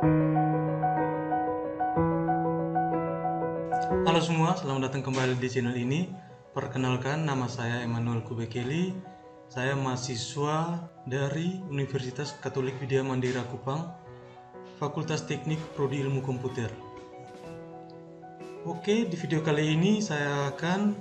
Halo semua, selamat datang kembali di channel ini. Perkenalkan, nama saya Emmanuel Kubekeli. Saya mahasiswa dari Universitas Katolik Widya Mandira Kupang, Fakultas Teknik Prodi Ilmu Komputer. Oke, di video kali ini saya akan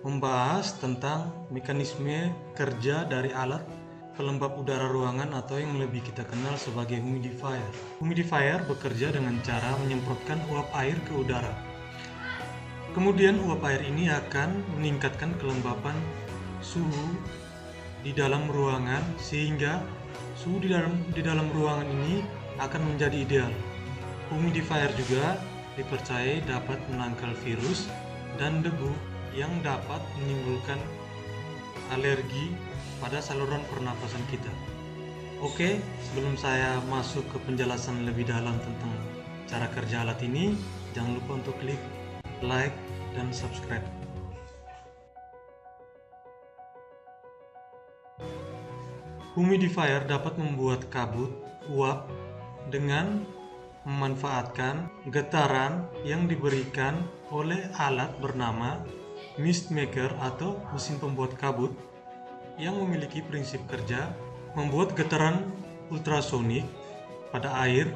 membahas tentang mekanisme kerja dari alat pelembab udara ruangan atau yang lebih kita kenal sebagai humidifier. Humidifier bekerja dengan cara menyemprotkan uap air ke udara. Kemudian uap air ini akan meningkatkan kelembapan suhu di dalam ruangan sehingga suhu di dalam ruangan ini akan menjadi ideal. Humidifier juga dipercaya dapat menangkal virus dan debu yang dapat menimbulkan alergi pada saluran pernapasan kita. Oke, sebelum saya masuk ke penjelasan lebih dalam tentang cara kerja alat ini, jangan lupa untuk klik like dan subscribe. Humidifier dapat membuat kabut uap dengan memanfaatkan getaran yang diberikan oleh alat bernama mist maker atau mesin pembuat kabut yang memiliki prinsip kerja membuat getaran ultrasonik pada air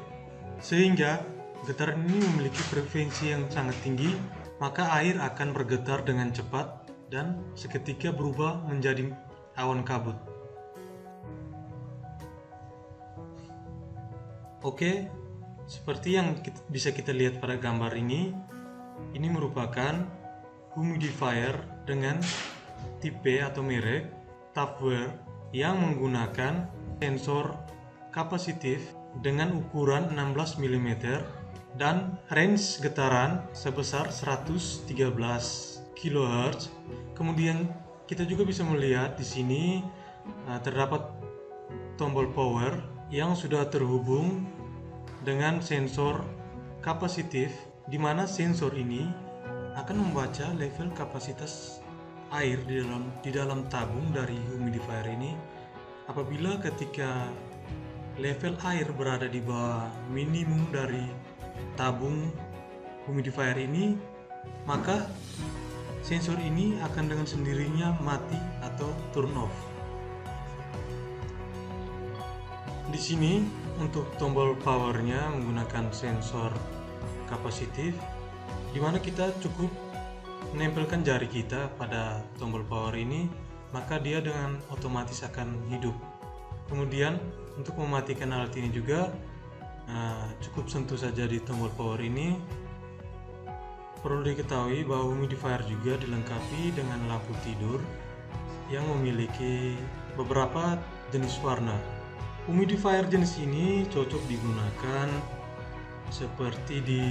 sehingga getaran ini memiliki frekuensi yang sangat tinggi, maka air akan bergetar dengan cepat dan seketika berubah menjadi awan kabut. Oke, seperti yang bisa kita lihat pada gambar ini merupakan humidifier dengan tipe atau merek Tupperware yang menggunakan sensor kapasitif dengan ukuran 16 mm dan range getaran sebesar 113 kHz. Kemudian kita juga bisa melihat di sini terdapat tombol power yang sudah terhubung dengan sensor kapasitif, di mana sensor ini akan membaca level kapasitas air di dalam tabung dari humidifier ini. Apabila ketika level air berada di bawah minimum dari tabung humidifier ini, maka sensor ini akan dengan sendirinya mati atau turn off. Di sini untuk tombol powernya menggunakan sensor kapasitif, di mana kita cukup menempelkan jari kita pada tombol power ini, maka dia dengan otomatis akan hidup. Kemudian untuk mematikan alat ini juga cukup sentuh saja di tombol power ini. Perlu diketahui bahwa humidifier juga dilengkapi dengan lampu tidur yang memiliki beberapa jenis warna. Humidifier jenis ini cocok digunakan seperti di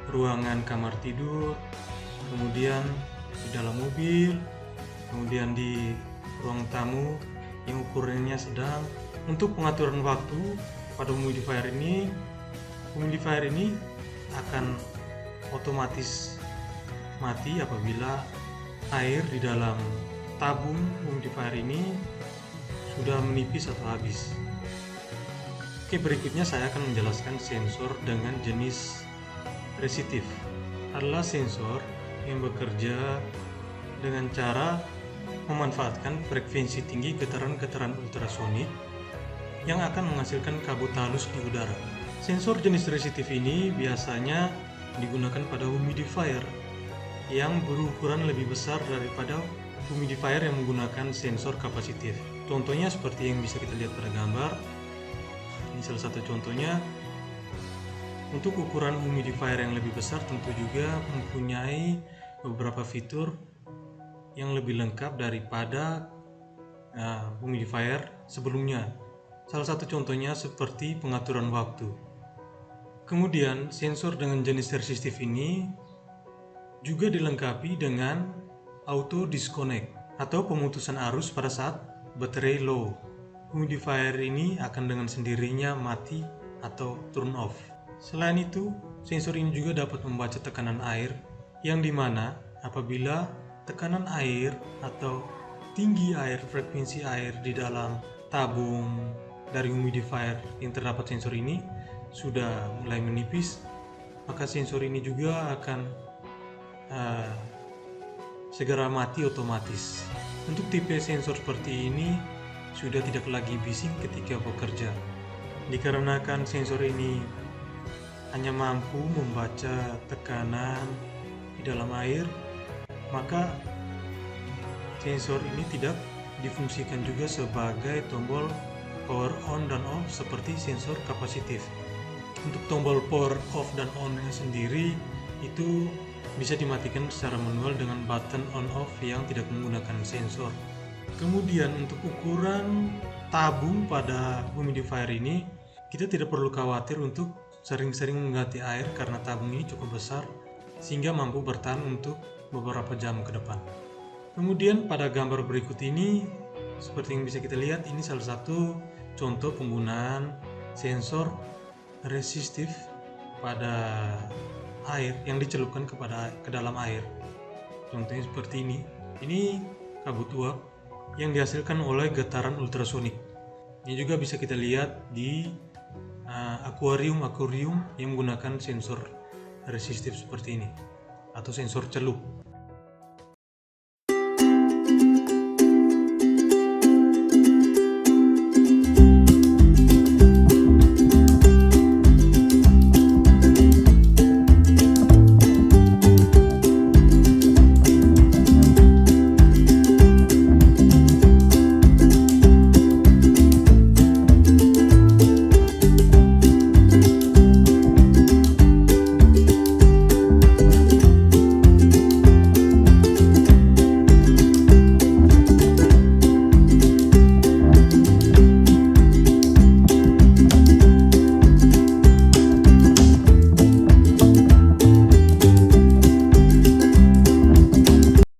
ruangan kamar tidur, kemudian di dalam mobil, kemudian di ruang tamu yang ukurannya sedang. Untuk pengaturan waktu pada humidifier ini akan otomatis mati apabila air di dalam tabung humidifier ini sudah menipis atau habis. Oke, berikutnya saya akan menjelaskan sensor dengan jenis resistif. Adalah sensor yang bekerja dengan cara memanfaatkan frekuensi tinggi getaran-getaran ultrasonik yang akan menghasilkan kabut halus di udara. Sensor jenis resistif ini biasanya digunakan pada humidifier yang berukuran lebih besar daripada humidifier yang menggunakan sensor kapasitif. Contohnya seperti yang bisa kita lihat pada gambar. Ini salah satu contohnya. Untuk ukuran humidifier yang lebih besar tentu juga mempunyai beberapa fitur yang lebih lengkap daripada humidifier sebelumnya. Salah satu contohnya seperti pengaturan waktu. Kemudian sensor dengan jenis resistif ini juga dilengkapi dengan auto disconnect atau pemutusan arus pada saat baterai low. Humidifier ini akan dengan sendirinya mati atau turn off. Selain itu, sensor ini juga dapat membaca tekanan air, yang dimana apabila tekanan air atau tinggi air, frekuensi air di dalam tabung dari humidifier yang terdapat sensor ini sudah mulai menipis, maka sensor ini juga akan segera mati otomatis. Untuk tipe sensor seperti ini sudah tidak lagi bising ketika bekerja, dikarenakan sensor ini hanya mampu membaca tekanan di dalam air, maka sensor ini tidak difungsikan juga sebagai tombol power on dan off seperti sensor kapasitif. Untuk tombol power off dan on-nya sendiri itu bisa dimatikan secara manual dengan button on off yang tidak menggunakan sensor. Kemudian untuk ukuran tabung pada humidifier ini, kita tidak perlu khawatir untuk sering-sering mengganti air karena tabung ini cukup besar sehingga mampu bertahan untuk beberapa jam ke depan. Kemudian pada gambar berikut ini, seperti yang bisa kita lihat, ini salah satu contoh penggunaan sensor resistif pada air yang dicelupkan ke dalam air. Contohnya seperti ini. Ini kabut uap yang dihasilkan oleh getaran ultrasonik. Ini juga bisa kita lihat di akuarium yang menggunakan sensor resistif seperti ini atau sensor celup.